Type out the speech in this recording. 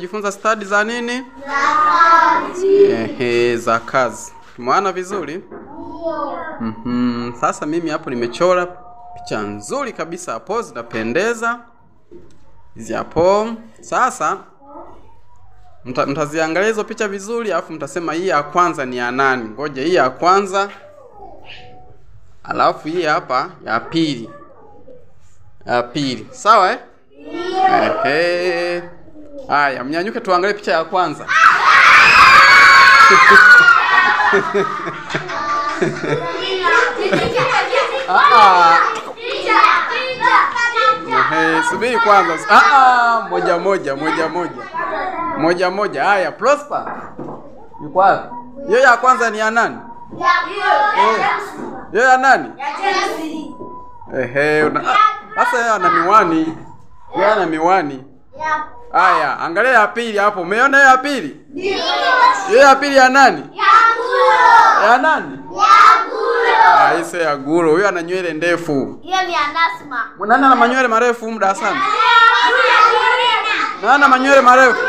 kujifunza stadi za nini? Za kazi. Za kazi. Umeona vizuri? Sasa mimi hapo nimechora picha nzuri kabisa hapo, zinapendeza. Hizi hapo. Sasa mtaziangalia hizo picha vizuri, alafu mtasema hii ya kwanza ni ya nani? Ngoja hii ya kwanza. Alafu hii hapa ya pili. Ya pili. Sawa eh? Haya, mnyanyuke tuangalie picha ya kwanza. Subiri kwanza. Moja. Haya, Prosper. Yuko wapi? Hiyo ya kwanza ni ya nani? Hiyo ya nani? Sasa yeye ana miwani. Yeye ana miwani. Haya, angalia ya pili hapo. Umeona hiyo ya pili? Ndio. Hiyo ya pili ya nani? Ya Guro. Ya nani? Ya Guro. Hiyo ya Guro. Huyo ana nywele ndefu. Hiyo ni Anasma. Nani ana manywele marefu muda sana? Nani ana manywele marefu?